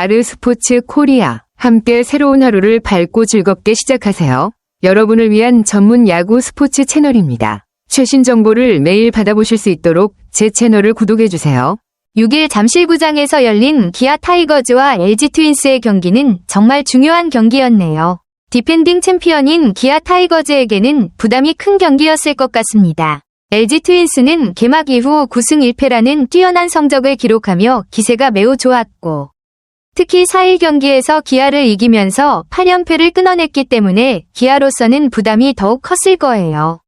아르스포츠 코리아. 함께 새로운 하루를 밝고 즐겁게 시작하세요. 여러분을 위한 전문 야구 스포츠 채널입니다. 최신 정보를 매일 받아보실 수 있도록 제 채널을 구독해주세요. 6일 잠실구장에서 열린 기아 타이거즈와 LG 트윈스의 경기는 정말 중요한 경기였네요. 디펜딩 챔피언인 기아 타이거즈에게는 부담이 큰 경기였을 것 같습니다. LG 트윈스는 개막 이후 9승 1패라는 뛰어난 성적을 기록하며 기세가 매우 좋았고, 특히 4일 경기에서 기아를 이기면서 8연패를 끊어냈기 때문에 기아로서는 부담이 더욱 컸을 거예요.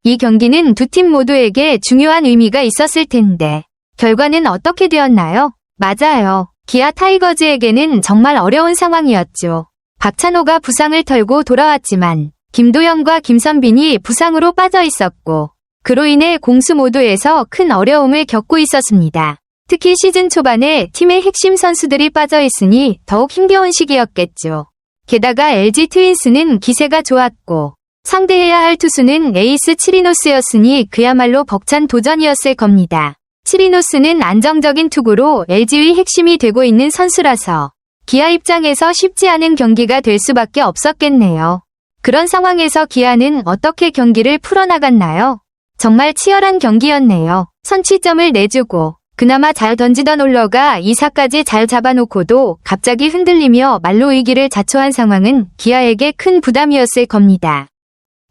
이 경기는 두 팀 모두에게 중요한 의미가 있었을 텐데 결과는 어떻게 되었나요? 맞아요. 기아 타이거즈에게는 정말 어려운 상황이었죠. 박찬호가 부상을 털고 돌아왔지만 김도영과 김선빈이 부상으로 빠져 있었고, 그로 인해 공수 모두에서 큰 어려움을 겪고 있었습니다. 특히 시즌 초반에 팀의 핵심 선수들이 빠져 있으니 더욱 힘겨운 시기였겠죠. 게다가 LG 트윈스는 기세가 좋았고 상대해야 할 투수는 에이스 치리노스였으니 그야말로 벅찬 도전이었을 겁니다. 치리노스는 안정적인 투구로 LG의 핵심이 되고 있는 선수라서 기아 입장에서 쉽지 않은 경기가 될 수밖에 없었겠네요. 그런 상황에서 기아는 어떻게 경기를 풀어나갔나요? 정말 치열한 경기였네요. 선취점을 내주고 그나마 잘 던지던 올러가 2사까지 잘 잡아놓고도 갑자기 흔들리며 말로 이기를 자초한 상황은 기아에게 큰 부담이었을 겁니다.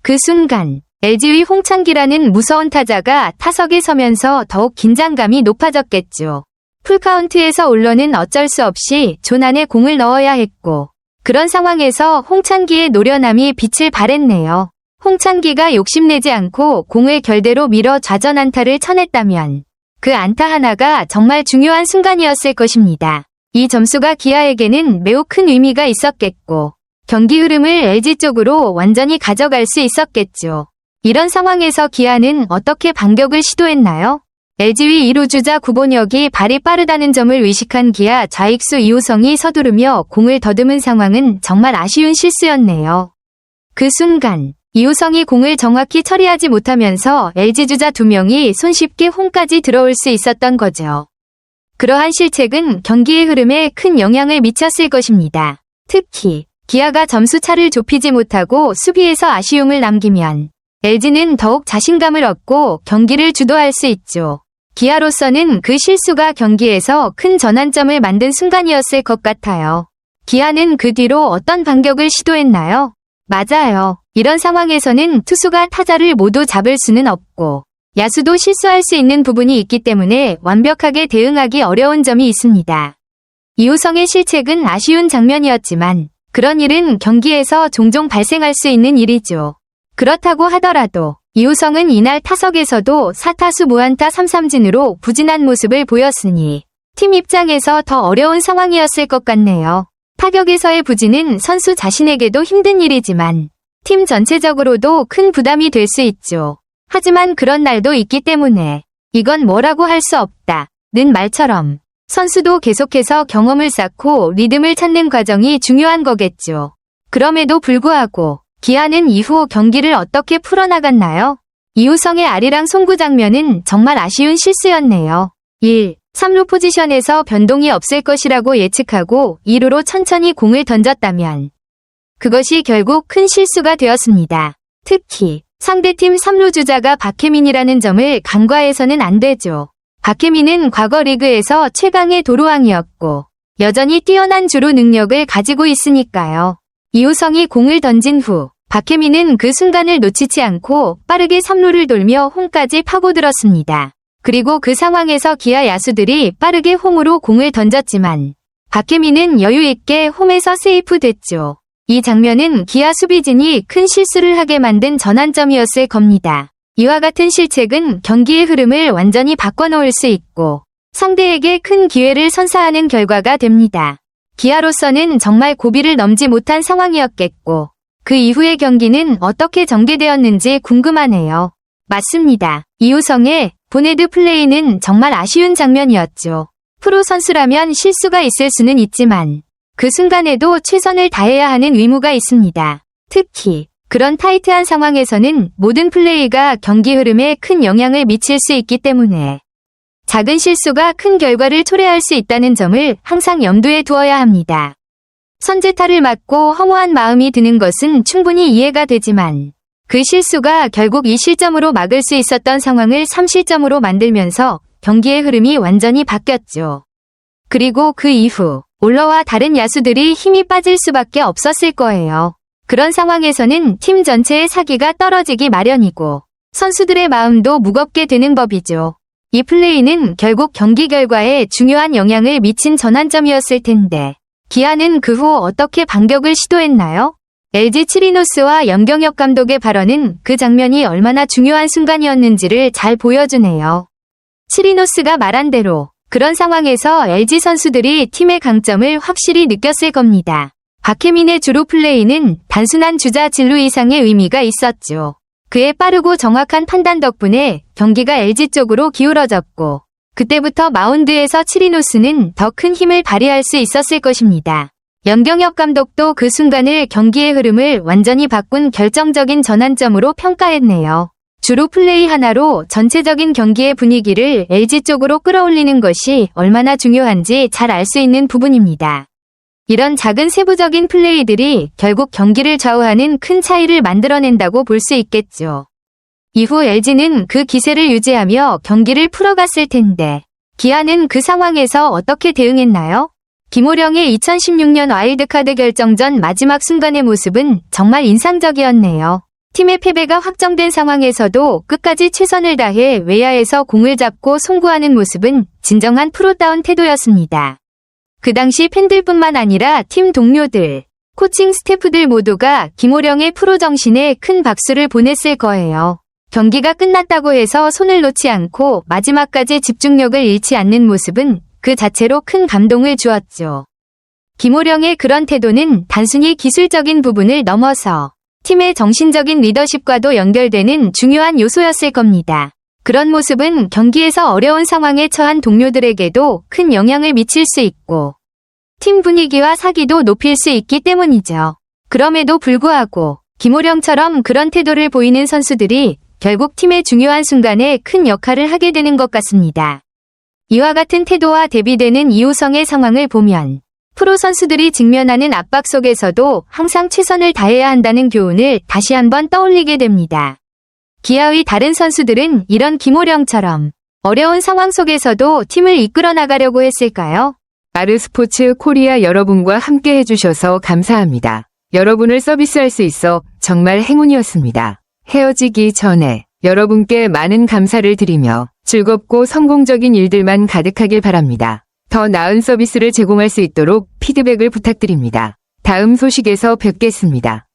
그 순간 LG의 홍창기라는 무서운 타자가 타석에 서면서 더욱 긴장감이 높아졌겠죠. 풀카운트에서 올러는 어쩔 수 없이 존 안에 공을 넣어야 했고, 그런 상황에서 홍창기의 노련함이 빛을 발했네요. 홍창기가 욕심내지 않고 공을 결대로 밀어 좌전 안타를 쳐냈다면 그 안타 하나가 정말 중요한 순간이었을 것입니다. 이 점수가 기아에게는 매우 큰 의미가 있었겠고 경기 흐름을 LG 쪽으로 완전히 가져갈 수 있었겠죠. 이런 상황에서 기아는 어떻게 반격을 시도했나요? LG의 2루 주자 구본혁이 발이 빠르다는 점을 의식한 기아 좌익수 이호성이 서두르며 공을 더듬은 상황은 정말 아쉬운 실수였네요. 그 순간 이호성이 공을 정확히 처리하지 못하면서 LG 주자 2명이 손쉽게 홈까지 들어올 수 있었던 거죠. 그러한 실책은 경기의 흐름에 큰 영향을 미쳤을 것입니다. 특히 기아가 점수차를 좁히지 못하고 수비에서 아쉬움을 남기면 LG는 더욱 자신감을 얻고 경기를 주도할 수 있죠. 기아로서는 그 실수가 경기에서 큰 전환점을 만든 순간이었을 것 같아요. 기아는 그 뒤로 어떤 반격을 시도했나요? 맞아요. 이런 상황에서는 투수가 타자를 모두 잡을 수는 없고 야수도 실수할 수 있는 부분이 있기 때문에 완벽하게 대응하기 어려운 점이 있습니다. 이호성의 실책은 아쉬운 장면이었지만 그런 일은 경기에서 종종 발생할 수 있는 일이죠. 그렇다고 하더라도 이호성은 이날 타석에서도 4타수 무안타 3삼진으로 부진한 모습을 보였으니 팀 입장에서 더 어려운 상황이었을 것 같네요. 타격에서의 부진은 선수 자신에게도 힘든 일이지만 팀 전체적으로도 큰 부담이 될 수 있죠. 하지만 그런 날도 있기 때문에 이건 뭐라고 할 수 없다는 말처럼 선수도 계속해서 경험을 쌓고 리듬을 찾는 과정이 중요한 거겠죠. 그럼에도 불구하고 기아는 이후 경기를 어떻게 풀어나갔나요? 이호성의 아리랑 송구 장면은 정말 아쉬운 실수였네요. 1. 3루 포지션에서 변동이 없을 것이라고 예측하고 2루로 천천히 공을 던졌다면 그것이 결국 큰 실수가 되었습니다. 특히 상대팀 3루 주자가 박혜민이라는 점을 간과해서는 안 되죠. 박혜민은 과거 리그에서 최강의 도루왕이었고 여전히 뛰어난 주루 능력을 가지고 있으니까요. 이호성이 공을 던진 후 박혜민은 그 순간을 놓치지 않고 빠르게 3루를 돌며 홈까지 파고들었습니다. 그리고 그 상황에서 기아 야수들이 빠르게 홈으로 공을 던졌지만 박혜민은 여유있게 홈에서 세이프 됐죠. 이 장면은 기아 수비진이 큰 실수를 하게 만든 전환점이었을 겁니다. 이와 같은 실책은 경기의 흐름을 완전히 바꿔놓을 수 있고 상대에게 큰 기회를 선사하는 결과가 됩니다. 기아로서는 정말 고비를 넘지 못한 상황이었겠고 그 이후의 경기는 어떻게 전개되었는지 궁금하네요. 맞습니다. 이호성의 보네드 플레이는 정말 아쉬운 장면이었죠. 프로 선수라면 실수가 있을 수는 있지만 그 순간에도 최선을 다해야 하는 의무가 있습니다. 특히 그런 타이트한 상황에서는 모든 플레이가 경기 흐름에 큰 영향을 미칠 수 있기 때문에 작은 실수가 큰 결과를 초래할 수 있다는 점을 항상 염두에 두어야 합니다. 선제타를 맞고 허무한 마음이 드는 것은 충분히 이해가 되지만 그 실수가 결국 2실점으로 막을 수 있었던 상황을 3실점으로 만들면서 경기의 흐름이 완전히 바뀌었죠. 그리고 그 이후 올러와 다른 야수들이 힘이 빠질 수밖에 없었을 거예요. 그런 상황에서는 팀 전체의 사기가 떨어지기 마련이고 선수들의 마음도 무겁게 되는 법이죠. 이 플레이는 결국 경기 결과에 중요한 영향을 미친 전환점이었을 텐데 기아는 그 후 어떻게 반격을 시도했나요? LG 치리노스와 염경엽 감독의 발언은 그 장면이 얼마나 중요한 순간이었는지를 잘 보여주네요. 치리노스가 말한 대로 그런 상황에서 LG 선수들이 팀의 강점을 확실히 느꼈을 겁니다. 박혜민의 주루 플레이는 단순한 주자 진루 이상의 의미가 있었죠. 그의 빠르고 정확한 판단 덕분에 경기가 LG 쪽으로 기울어졌고 그때부터 마운드에서 치리노스는 더 큰 힘을 발휘할 수 있었을 것입니다. 염경엽 감독도 그 순간을 경기의 흐름을 완전히 바꾼 결정적인 전환점으로 평가했네요. 주루 플레이 하나로 전체적인 경기의 분위기를 LG 쪽으로 끌어올리는 것이 얼마나 중요한지 잘 알 수 있는 부분입니다. 이런 작은 세부적인 플레이들이 결국 경기를 좌우하는 큰 차이를 만들어낸다고 볼 수 있겠죠. 이후 LG는 그 기세를 유지하며 경기를 풀어갔을 텐데 기아는 그 상황에서 어떻게 대응했나요? 김호령의 2016년 와일드카드 결정전 마지막 순간의 모습은 정말 인상적이었네요. 팀의 패배가 확정된 상황에서도 끝까지 최선을 다해 외야에서 공을 잡고 송구하는 모습은 진정한 프로다운 태도였습니다. 그 당시 팬들뿐만 아니라 팀 동료들, 코칭 스태프들 모두가 김호령의 프로 정신에 큰 박수를 보냈을 거예요. 경기가 끝났다고 해서 손을 놓지 않고 마지막까지 집중력을 잃지 않는 모습은 그 자체로 큰 감동을 주었죠. 김호령의 그런 태도는 단순히 기술적인 부분을 넘어서 팀의 정신적인 리더십과도 연결되는 중요한 요소였을 겁니다. 그런 모습은 경기에서 어려운 상황에 처한 동료들에게도 큰 영향을 미칠 수 있고 팀 분위기와 사기도 높일 수 있기 때문이죠. 그럼에도 불구하고 김호령처럼 그런 태도를 보이는 선수들이 결국 팀의 중요한 순간에 큰 역할을 하게 되는 것 같습니다. 이와 같은 태도와 대비되는 이호성의 상황을 보면 프로 선수들이 직면하는 압박 속에서도 항상 최선을 다해야 한다는 교훈을 다시 한번 떠올리게 됩니다. 기아의 다른 선수들은 이런 김호령처럼 어려운 상황 속에서도 팀을 이끌어 나가려고 했을까요? 아르스포츠 코리아 여러분과 함께 해주셔서 감사합니다. 여러분을 서비스할 수 있어 정말 행운이었습니다. 헤어지기 전에 여러분께 많은 감사를 드리며 즐겁고 성공적인 일들만 가득하길 바랍니다. 더 나은 서비스를 제공할 수 있도록 피드백을 부탁드립니다. 다음 소식에서 뵙겠습니다.